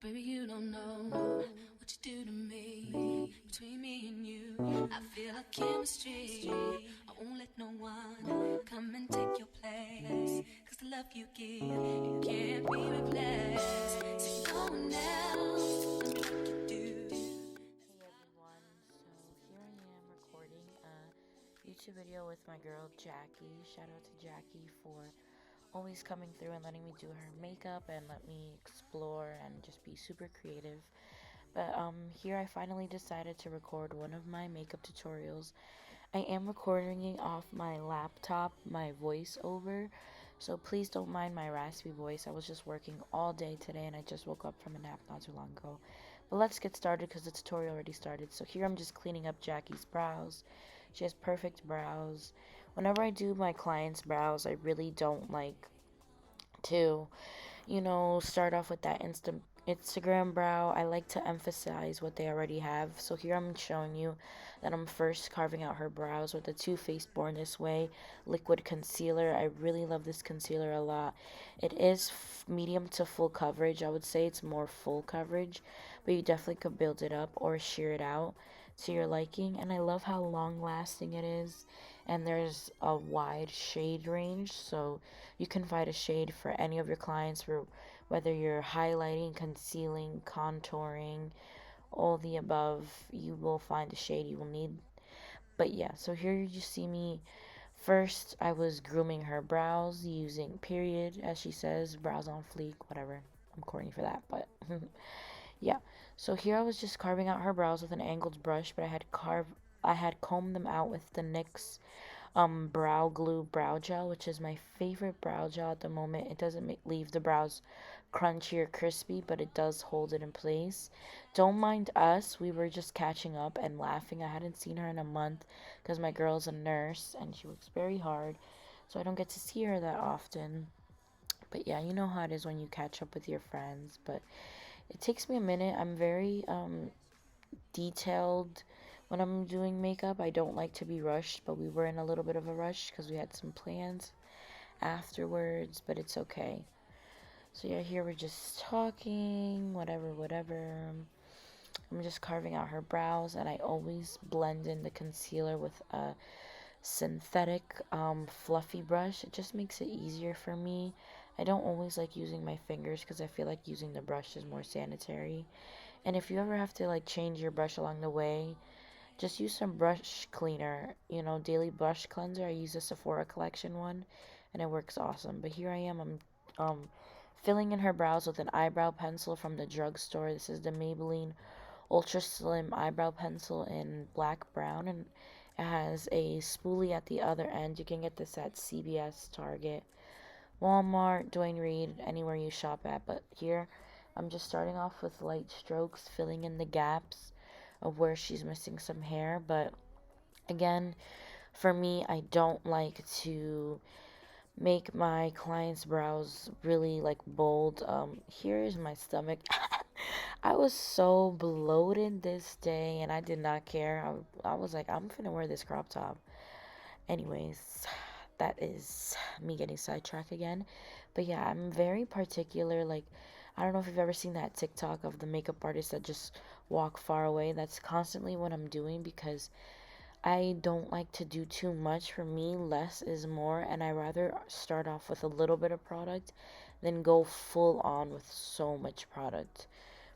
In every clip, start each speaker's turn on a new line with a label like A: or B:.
A: Baby, you don't know what you do to me. Between me and you, I feel a chemistry. I won't let no one come and take your place. Cause the love you give, it can't be replaced. See no one else does me like you do.
B: Hey everyone, so here I am recording a YouTube video with my girl Jackie. Shout out to Jackie for always coming through and letting me do her makeup and let me explore and just be super creative. But here I finally decided to record one of my makeup tutorials. I am recording it off my laptop, my voiceover, so please don't mind my raspy voice. I was just working all day today and I just woke up from a nap not too long ago. But let's get started because the tutorial already started. So here I'm just cleaning up Jackie's brows. She has perfect brows. Whenever I do my clients' brows, I really don't like to, start off with that Instagram brow. I like to emphasize what they already have. So here I'm showing you that I'm first carving out her brows with the Too Faced Born This Way liquid concealer. I really love this concealer a lot. It is medium to full coverage. I would say it's more full coverage, but you definitely could build it up or sheer it out to your liking. And I love how long lasting it is, and there's a wide shade range, so you can find a shade for any of your clients, for whether you're highlighting, concealing, contouring, all the above. You will find the shade you will need. But yeah, so here you just see me. First, I was grooming her brows using period, as she says, brows on fleek, whatever. I'm corny for that, but yeah. So here I was just carving out her brows with an angled brush, but I had combed them out with the NYX brow glue brow gel, which is my favorite brow gel at the moment. It doesn't leave the brows crunchy or crispy, but it does hold it in place. Don't mind us, we were just catching up and laughing. I hadn't seen her in a month because my girl's a nurse and she works very hard, so I don't get to see her that often. But yeah, you know how it is when you catch up with your friends. But it takes me a minute. I'm very detailed when I'm doing makeup. I don't like to be rushed, but we were in a little bit of a rush because we had some plans afterwards, but it's okay. So yeah, here we're just talking, whatever. I'm just carving out her brows, and I always blend in the concealer with a synthetic fluffy brush. It just makes it easier for me. I don't always like using my fingers because I feel like using the brush is more sanitary. And if you ever have to like change your brush along the way, just use some brush cleaner, daily brush cleanser. I use the Sephora collection one, and it works awesome. But here I am, I'm filling in her brows with an eyebrow pencil from the drugstore. This is the Maybelline Ultra Slim Eyebrow Pencil in black brown, and it has a spoolie at the other end. You can get this at CVS, Target, Walmart, Duane Reade, anywhere you shop at. But here, I'm just starting off with light strokes, filling in the gaps of where she's missing some hair. But again, for me, I don't like to make my clients' brows really like bold. Here is my stomach. I was so bloated this day and I did not care. I was like, I'm finna wear this crop top. Anyways, that is me getting sidetracked again. But yeah, I'm very particular. Like, I don't know if you've ever seen that TikTok of the makeup artist that just walk far away. That's constantly what I'm doing because I don't like to do too much. For me, less is more, and I rather start off with a little bit of product than go full on with so much product.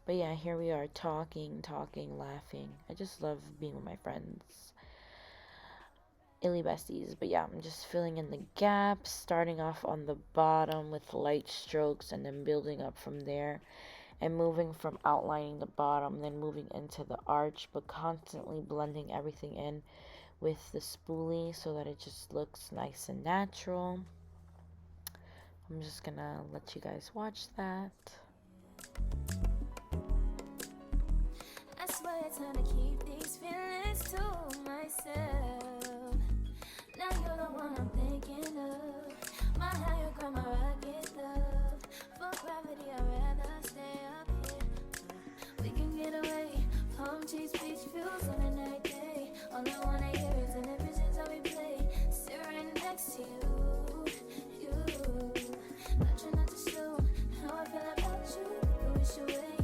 B: But yeah, here we are talking, laughing. I just love being with my friends. Illy besties. But yeah, I'm just filling in the gaps, starting off on the bottom with light strokes and then building up from there, and moving from outlining the bottom, then moving into the arch, but constantly blending everything in with the spoolie so that it just looks nice and natural. I'm just gonna let you guys watch that.
A: I swear it's time to keep these feelings to myself. Now you're the one I'm thinking of. My higher ground, my rocket love. For gravity, I'd rather stay up here. We can get away. Palm trees, beach views on a night day. All I wanna hear is in the visions that we play. Sit right next to you. Not trying not to show how I feel about you. You wish away.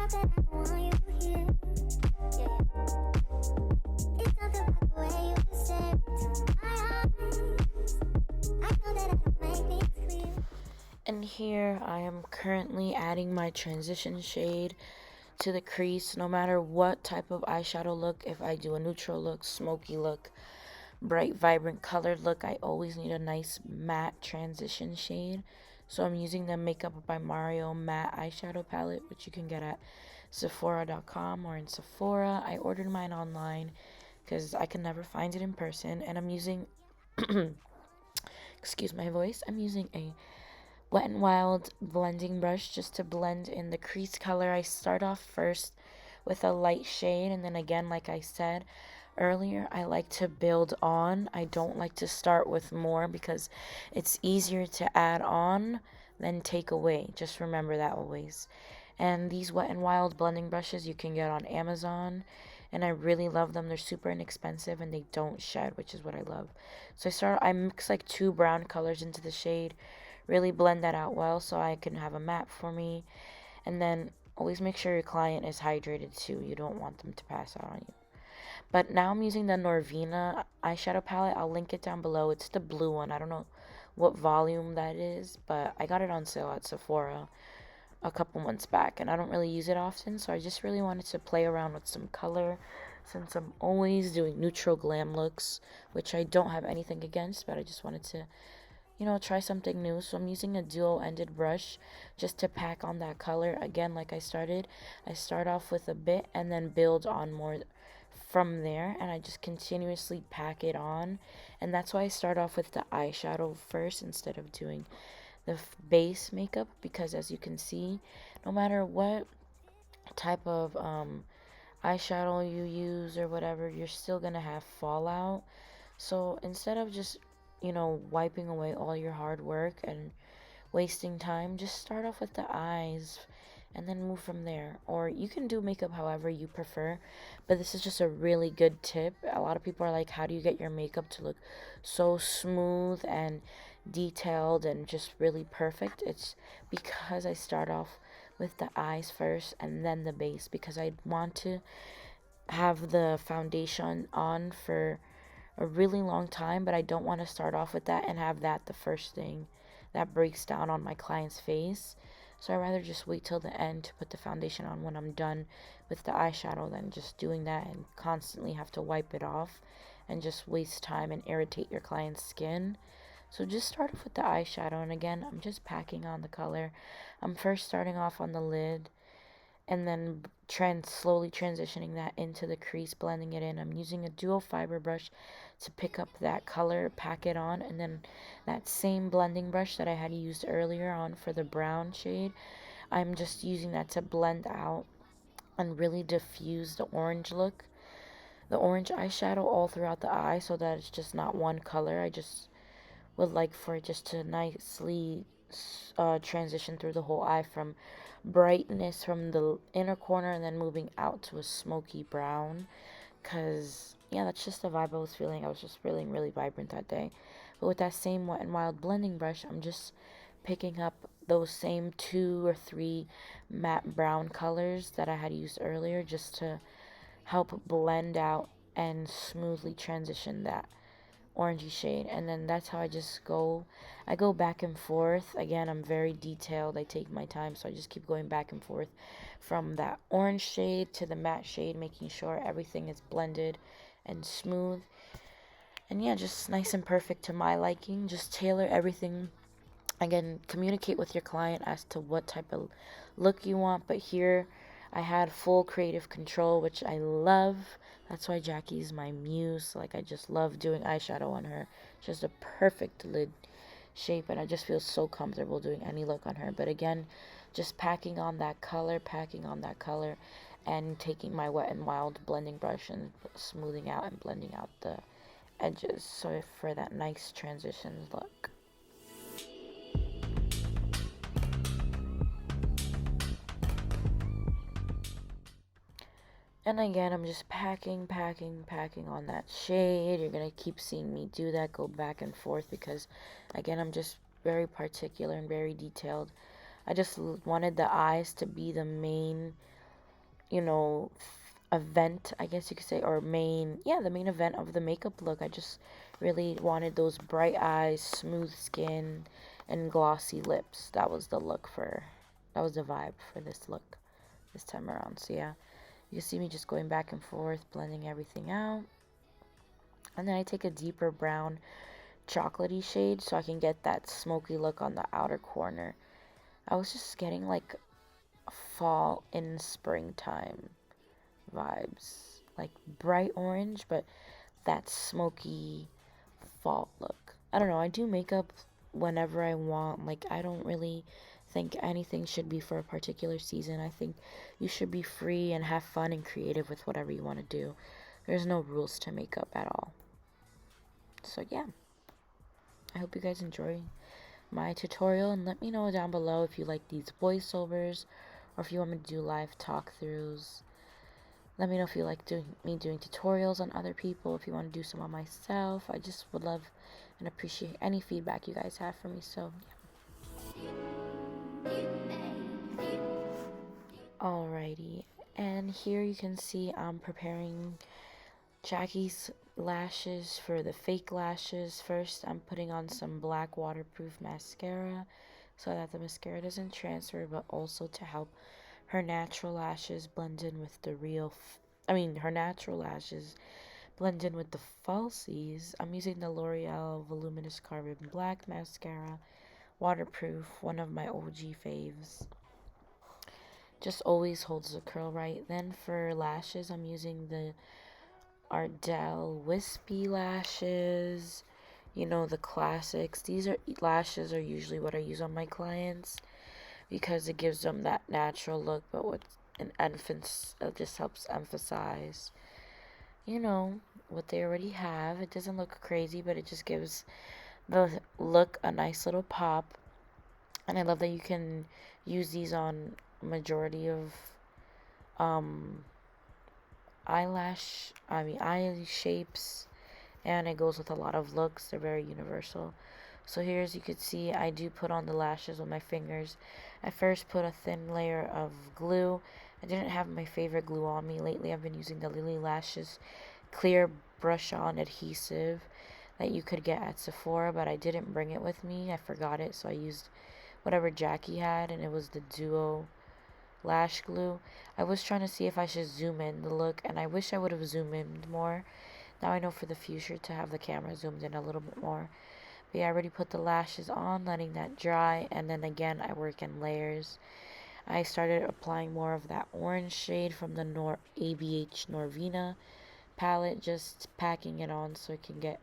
A: know that I want you here. Yeah. It's something about the way you stare into my eyes. I know that I don't make things clear.
B: And here I am currently adding my transition shade to the crease. No matter what type of eyeshadow look, if I do a neutral look, smoky look, bright vibrant colored look, I always need a nice matte transition shade. So I'm using the Makeup by Mario matte eyeshadow palette, which you can get at Sephora.com or in Sephora. I ordered mine online because I can never find it in person, and I'm using excuse my voice, I'm using a Wet n Wild blending brush just to blend in the crease color. I start off first with a light shade, and then again, like I said earlier, I like to build on. I don't like to start with more because it's easier to add on than take away. Just remember that always. And these Wet n Wild blending brushes you can get on Amazon, and I really love them. They're super inexpensive and they don't shed, which is what I love. So I mix like 2 brown colors into the shade, really blend that out well so I can have a map for me. And then always make sure your client is hydrated too. You don't want them to pass out on you. But now I'm using the Norvina eyeshadow palette. I'll link it down below. It's the blue one. I don't know what volume that is, but I got it on sale at Sephora a couple months back, and I don't really use it often, so I just really wanted to play around with some color since I'm always doing neutral glam looks, which I don't have anything against, but I just wanted to try something new. So I'm using a dual-ended brush just to pack on that color. Again, like I start off with a bit and then build on more from there, and I just continuously pack it on. And that's why I start off with the eyeshadow first instead of doing the base makeup, because as you can see, no matter what type of eyeshadow you use or whatever, you're still gonna have fallout. So instead of just wiping away all your hard work and wasting time, just start off with the eyes and then move from there. Or you can do makeup however you prefer, but this is just a really good tip. A lot of people are like, how do you get your makeup to look so smooth and detailed and just really perfect? It's because I start off with the eyes first and then the base, because I want to have the foundation on for a really long time, but I don't want to start off with that and have that the first thing that breaks down on my client's face. So I'd rather just wait till the end to put the foundation on when I'm done with the eyeshadow than just doing that and constantly have to wipe it off and just waste time and irritate your client's skin. So just start off with the eyeshadow, and again, I'm just packing on the color. I'm first starting off on the lid and then slowly transitioning that into the crease, blending it in. I'm using a dual fiber brush to pick up that color, pack it on, and then that same blending brush that I had used earlier on for the brown shade, I'm just using that to blend out and really diffuse the orange look, the orange eyeshadow all throughout the eye, so that it's just not one color. I just would like for it just to nicely transition through the whole eye from brightness from the inner corner and then moving out to a smoky brown, because yeah, that's just the vibe I was feeling. I was just feeling really vibrant that day. But with that same Wet n Wild blending brush, I'm just picking up those same 2 or 3 matte brown colors that I had used earlier, just to help blend out and smoothly transition that orangey shade. And then that's how I go back and forth. Again, I'm very detailed, I take my time, so I just keep going back and forth from that orange shade to the matte shade, making sure everything is blended and smooth. And yeah, just nice and perfect to my liking. Just tailor everything. Again, communicate with your client as to what type of look you want, but here I had full creative control, which I love. That's why Jackie's my muse. Like, I just love doing eyeshadow on her. Just a perfect lid shape, and I just feel so comfortable doing any look on her. But again, just packing on that color, and taking my Wet n Wild blending brush and smoothing out and blending out the edges, so for that nice transition look. And again, I'm just packing on that shade. You're going to keep seeing me do that, go back and forth, because, again, I'm just very particular and very detailed. I just wanted the eyes to be the main you know, event, I guess you could say, or the main event of the makeup look. I just really wanted those bright eyes, smooth skin, and glossy lips. That was the vibe for this look this time around. So yeah, you can see me just going back and forth, blending everything out. And then I take a deeper brown chocolatey shade so I can get that smoky look on the outer corner. I was just getting like fall and springtime vibes, like bright orange, but that smoky fall look. I don't know, I do makeup whenever I want. Like, I don't really think anything should be for a particular season. I think you should be free and have fun and creative with whatever you want to do. There's no rules to makeup at all. So yeah, I hope you guys enjoy my tutorial, and let me know down below if you like these voiceovers or if you want me to do live talk throughs. Let me know if you like me doing tutorials on other people, if you want to do some on myself. I just would love and appreciate any feedback you guys have for me. So yeah. Alrighty, and here you can see I'm preparing Jackie's lashes for the fake lashes. First, I'm putting on some black waterproof mascara so that the mascara doesn't transfer, but also to help her natural lashes blend in with the her natural lashes blend in with the falsies. I'm using the L'Oreal Voluminous Carbon Black Mascara, waterproof, one of my OG faves. Just always holds the curl right. Then for lashes, I'm using the Ardell Wispy lashes, the classics. These lashes are usually what I use on my clients because it gives them that natural look, but with an emphasis, it just helps emphasize, what they already have. It doesn't look crazy, but it just gives the look a nice little pop. And I love that you can use these on majority of eye shapes, and it goes with a lot of looks. They're very universal. So here, as you can see, I do put on the lashes with my fingers. I first put a thin layer of glue. I didn't have my favorite glue on me. Lately, I've been using the Lily Lashes clear brush-on adhesive that you could get at Sephora, but I didn't bring it with me. I forgot it, so I used whatever Jackie had, and it was the Duo lash glue. I was trying to see if I should zoom in the look, and I wish I would have zoomed in more. Now I know for the future to have the camera zoomed in a little bit more. But yeah, I already put the lashes on, letting that dry, and then again I work in layers. I started applying more of that orange shade from the ABH Norvina palette, just packing it on so it can get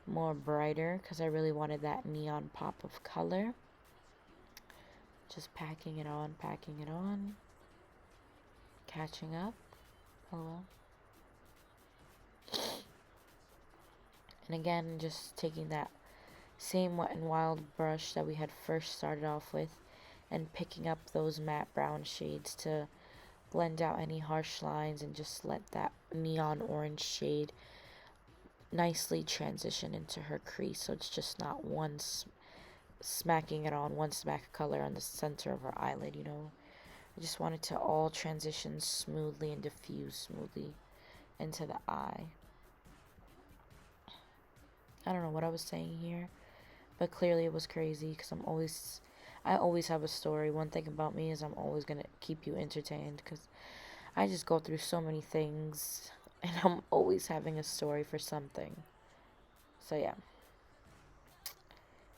B: more brighter, because I really wanted that neon pop of color. Just packing it on, catching up. Hello. And again, just taking that same Wet n Wild brush that we had first started off with and picking up those matte brown shades to blend out any harsh lines and just let that neon orange shade nicely transition into her crease, so it's just not one smacking it on, one smack of color on the center of her eyelid. I just want it to all transition smoothly and diffuse smoothly into the eye. I don't know what I was saying here, but clearly it was crazy because I always have a story. One thing about me is I'm always going to keep you entertained because I just go through so many things and I'm always having a story for something. So yeah.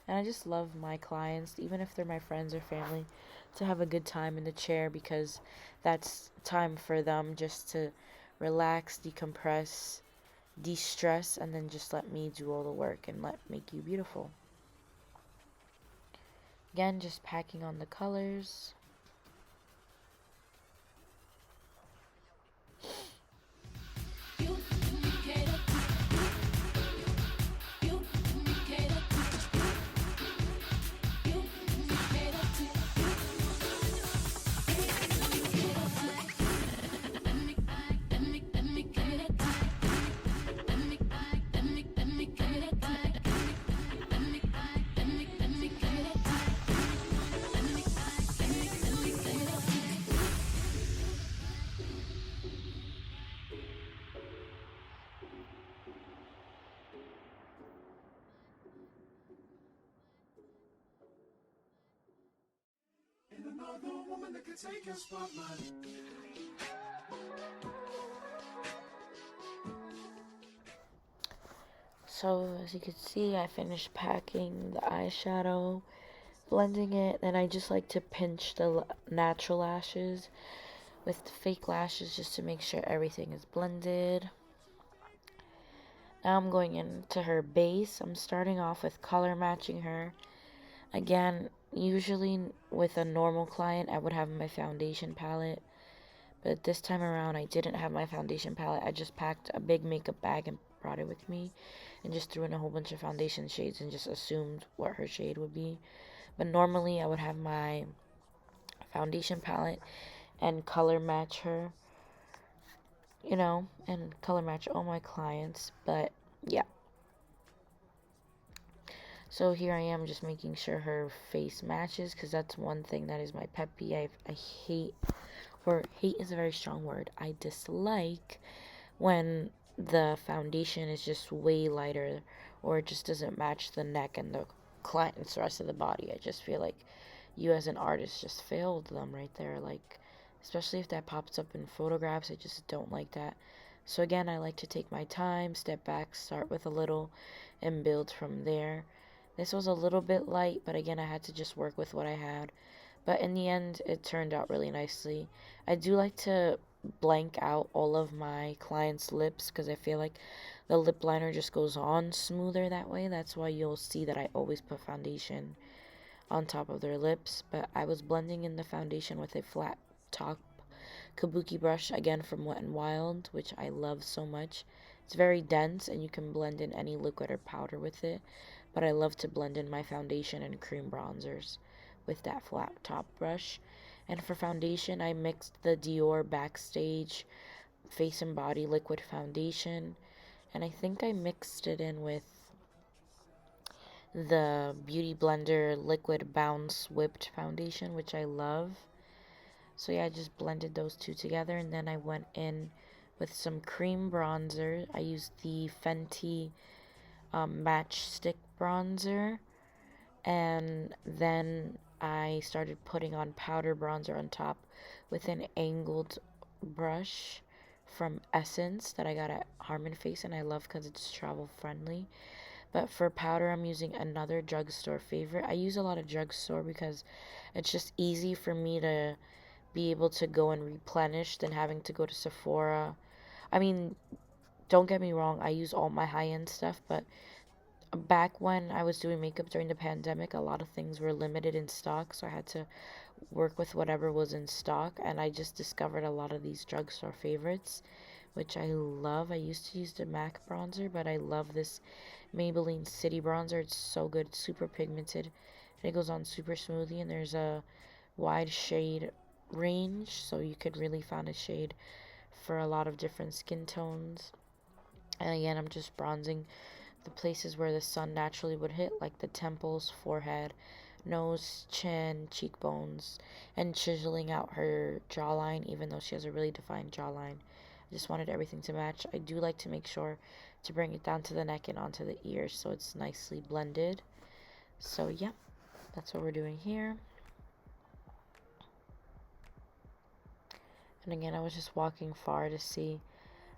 B: And I just love my clients, even if they're my friends or family, to have a good time in the chair, because that's time for them just to relax, decompress, de-stress, and then just let me do all the work and make you beautiful. Again, just packing on the colors. So as you can see, I finished packing the eyeshadow, blending it, and I just like to pinch the natural lashes with the fake lashes just to make sure everything is blended. Now I'm going into her base. I'm starting off with color matching her. Again, usually with a normal client, I would have my foundation palette. But this time around, I didn't have my foundation palette. I just packed a big makeup bag and brought it with me. And just threw in a whole bunch of foundation shades and just assumed what her shade would be. But normally, I would have my foundation palette and color match her, you know, and color match all my clients. But yeah. So here I am just making sure her face matches, because that's one thing that is my pet peeve. I hate, or hate is a very strong word, I dislike when the foundation is just way lighter or it just doesn't match the neck and the client's rest of the body. I just feel like you as an artist just failed them right there. Like, especially if that pops up in photographs, I just don't like that. So again, I like to take my time, step back, start with a little, and build from there. This was a little bit light, but again, I had to just work with what I had. But in the end, it turned out really nicely. I do like to blank out all of my clients' lips because I feel like the lip liner just goes on smoother that way. That's why you'll see that I always put foundation on top of their lips. But I was blending in the foundation with a flat top kabuki brush, again from Wet n Wild, which I love so much. It's very dense and you can blend in any liquid or powder with it, but I love to blend in my foundation and cream bronzers with that flat top brush. And for foundation, I mixed the Dior Backstage Face and Body Liquid Foundation, and I think I mixed it in with the Beauty Blender Liquid Bounce Whipped Foundation, which I love. So yeah, I just blended those two together, and then I went in with some cream bronzer. I used the Fenty Match Stick Bronzer, and then I started putting on powder bronzer on top with an angled brush from Essence that I got at Harmon Face, and I love because it's travel friendly. But for powder, I'm using another drugstore favorite. I use a lot of drugstore because it's just easy for me to be able to go and replenish than having to go to Sephora. I mean, don't get me wrong, I use all my high-end stuff, but back when I was doing makeup during the pandemic, a lot of things were limited in stock, so I had to work with whatever was in stock, and I just discovered a lot of these drugstore favorites, which I love. I used to use the MAC bronzer, but I love this Maybelline City bronzer. It's so good, it's super pigmented, and it goes on super smoothly, and there's a wide shade range, so you could really find a shade for a lot of different skin tones. And again, I'm just bronzing the places where the sun naturally would hit, like the temples, forehead, nose, chin, cheekbones, and chiseling out her jawline, even though she has a really defined jawline. I just wanted everything to match. I do like to make sure to bring it down to the neck and onto the ears so it's nicely blended. So yeah, that's what we're doing here. And again, I was just walking far to see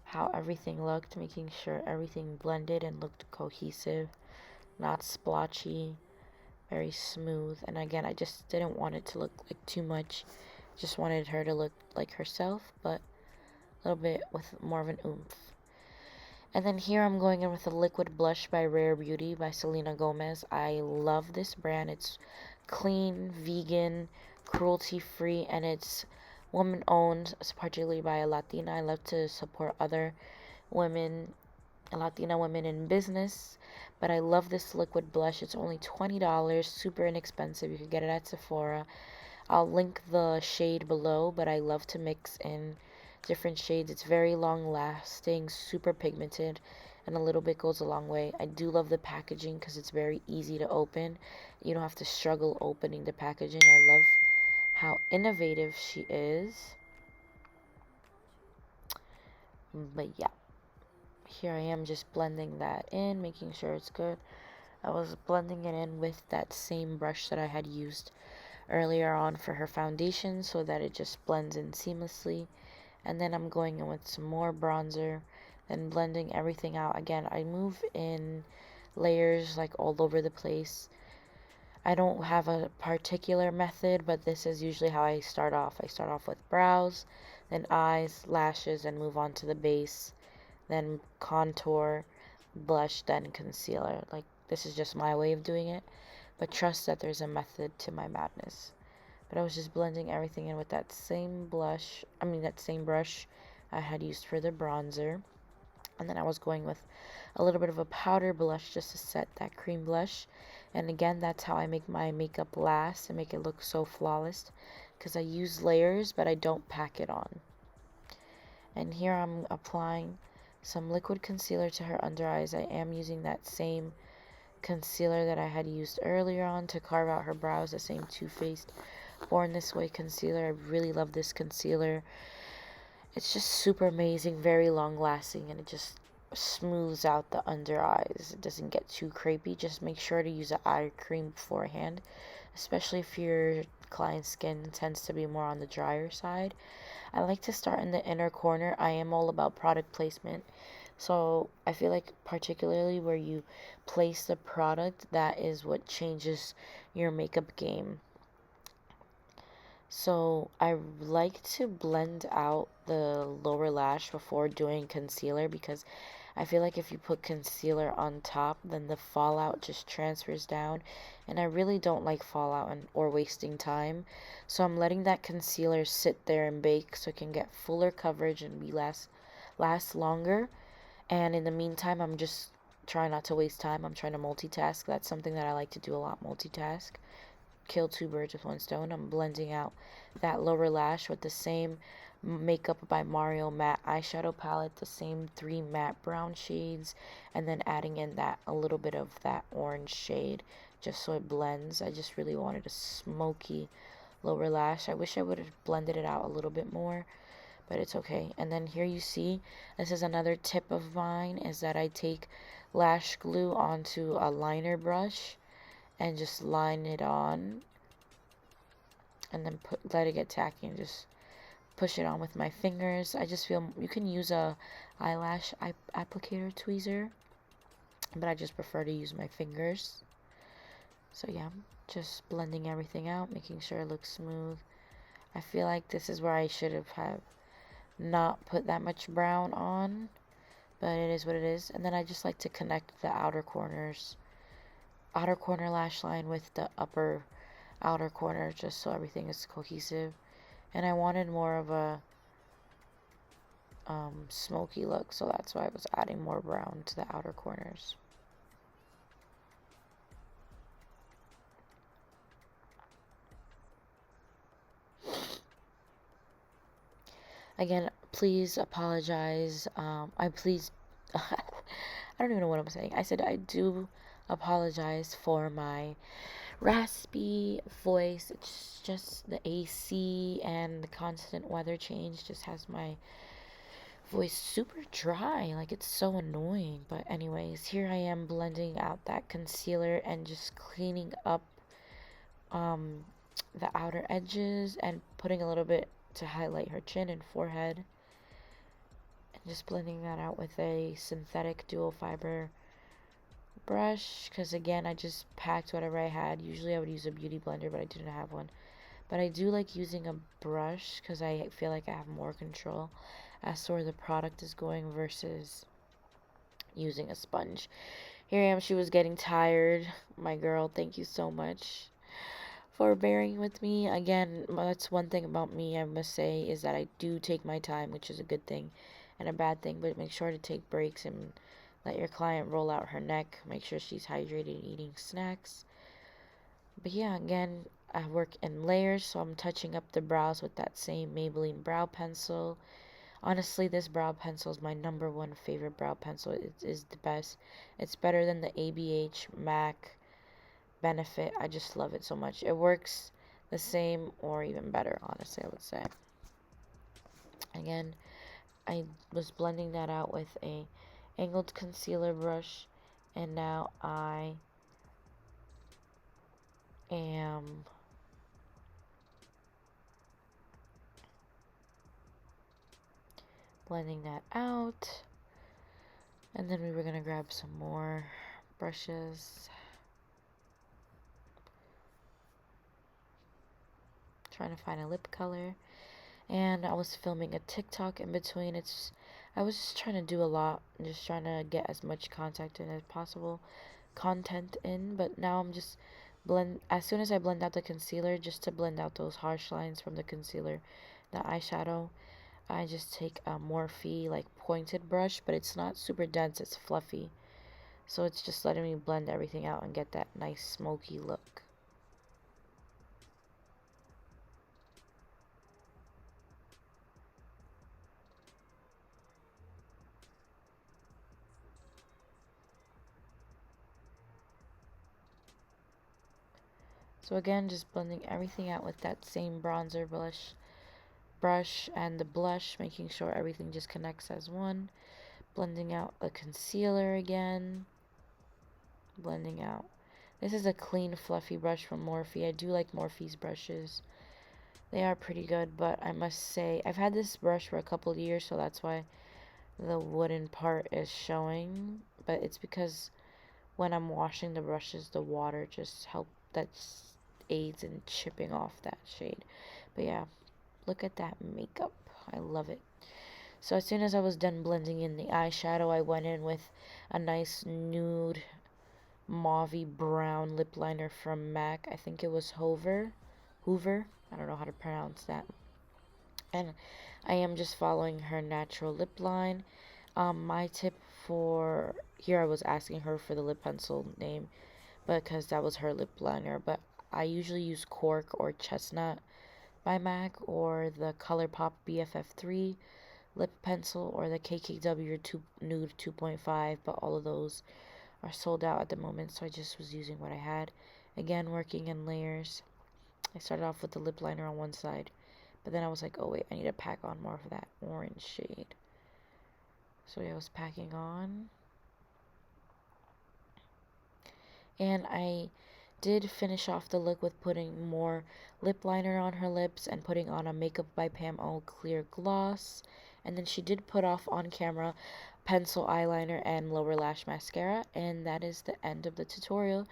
B: how everything looked, making sure everything blended and looked cohesive, not splotchy, very smooth. And again, I just didn't want it to look like too much. Just wanted her to look like herself, but a little bit with more of an oomph. And then here I'm going in with a liquid blush by Rare Beauty by Selena Gomez. I love this brand. It's clean, vegan, cruelty-free, and it's woman-owned, particularly by a Latina. I love to support other women, Latina women in business. But I love this liquid blush. It's only $20, super inexpensive. You can get it at Sephora. I'll link the shade below, but I love to mix in different shades. It's very long lasting, super pigmented, and a little bit goes a long way. I do love the packaging because it's very easy to open. You don't have to struggle opening the packaging. I love how innovative she is. But yeah, here I am just blending that in, making sure it's good. I was blending it in with that same brush that I had used earlier on for her foundation so that it just blends in seamlessly. And then I'm going in with some more bronzer and blending everything out. Again, I move in layers like all over the place. I don't have a particular method, but this is usually how I start off. I start off with brows, then eyes, lashes, and move on to the base, then contour, blush, then concealer. Like, this is just my way of doing it, but trust that there's a method to my madness. But I was just blending everything in with that same brush I had used for the bronzer. And then I was going with a little bit of a powder blush just to set that cream blush. And again, that's how I make my makeup last and make it look so flawless, because I use layers but I don't pack it on. And here I'm applying some liquid concealer to her under eyes. I am using that same concealer that I had used earlier on to carve out her brows, the same Too Faced Born This Way concealer. I really love this concealer. It's just super amazing, very long lasting, and it just smooths out the under eyes. It doesn't get too crepey. Just make sure to use an eye cream beforehand, especially if your client's skin tends to be more on the drier side. I like to start in the inner corner. I am all about product placement. So I feel like particularly where you place the product, that is what changes your makeup game. So I like to blend out the lower lash before doing concealer, because I feel like if you put concealer on top, then the fallout just transfers down, and I really don't like fallout or wasting time. So I'm letting that concealer sit there and bake so it can get fuller coverage and last longer. And in the meantime, I'm just trying not to waste time. I'm trying to multitask. That's something that I like to do a lot, multitask. Kill two birds with one stone. I'm blending out that lower lash with the same Makeup by Mario matte eyeshadow palette, the same 3 matte brown shades, and then adding in that a little bit of that orange shade just so it blends. I just really wanted a smoky lower lash. I wish I would have blended it out a little bit more, but it's okay. And then here you see, this is another tip of mine, is that I take lash glue onto a liner brush and just line it on, and then let it get tacky and just push it on with my fingers. I just feel you can use a eyelash applicator tweezer, but I just prefer to use my fingers. So yeah, just blending everything out, making sure it looks smooth. I feel like this is where I should have not put that much brown on, but it is what it is. And then I just like to connect the outer corner lash line with the upper outer corner, just so everything is cohesive. And I wanted more of a smoky look, so that's why I was adding more brown to the outer corners. Again, please apologize. I don't even know what I'm saying. I said I do apologize for my raspy voice. It's just the AC and the constant weather change just has my voice super dry. Like, it's so annoying. But anyways, here I am blending out that concealer and just cleaning up the outer edges and putting a little bit to highlight her chin and forehead, and just blending that out with a synthetic dual fiber brush, because again, I just packed whatever I had. Usually I would use a beauty blender, but I didn't have one. But I do like using a brush because I feel like I have more control as to where the product is going versus using a sponge. Here I am, she was getting tired. My girl, thank you so much for bearing with me. Again, that's one thing about me, I must say, is that I do take my time, which is a good thing and a bad thing, but make sure to take breaks and let your client roll out her neck. Make sure she's hydrated, eating snacks. But yeah, again, I work in layers, so I'm touching up the brows with that same Maybelline brow pencil. Honestly, this brow pencil is my #1 favorite brow pencil. It is the best. It's better than the ABH MAC Benefit. I just love it so much. It works the same or even better, honestly, I would say. Again, I was blending that out with a angled concealer brush, and now I am blending that out. And then we were going to grab some more brushes. Trying to find a lip color. And I was filming a TikTok in between. I was just trying to do a lot. Just trying to get as much content in as possible. But now I'm just as soon as I blend out the concealer, just to blend out those harsh lines from the concealer, the eyeshadow, I just take a Morphe like pointed brush, but it's not super dense, it's fluffy. So it's just letting me blend everything out and get that nice smoky look. So again, just blending everything out with that same bronzer brush and the blush, making sure everything just connects as one. Blending out the concealer again. Blending out. This is a clean, fluffy brush from Morphe. I do like Morphe's brushes. They are pretty good, but I must say, I've had this brush for a couple of years, so that's why the wooden part is showing. But it's because when I'm washing the brushes, the water just aids in chipping off that shade. But yeah, look at that makeup. I love it. So as soon as I was done blending in the eyeshadow, I went in with a nice nude mauvey brown lip liner from MAC. I think it was Hoover. I don't know how to pronounce that. And I am just following her natural lip line. My tip for here, I was asking her for the lip pencil name because that was her lip liner. But I usually use Cork or Chestnut by MAC, or the ColourPop BFF3 lip pencil, or the KKW Nude 2.5, but all of those are sold out at the moment, so I just was using what I had. Again, working in layers. I started off with the lip liner on one side, but then I was like, oh wait, I need to pack on more of that orange shade. So I was packing on. And I did finish off the look with putting more lip liner on her lips and putting on a Makeup by Pam All Clear gloss. And then she did put off on camera pencil eyeliner and lower lash mascara. And that is the end of the tutorial.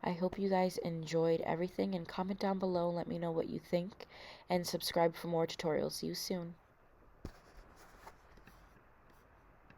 B: I hope you guys enjoyed everything, and comment down below and let me know what you think. And subscribe for more tutorials. See you soon.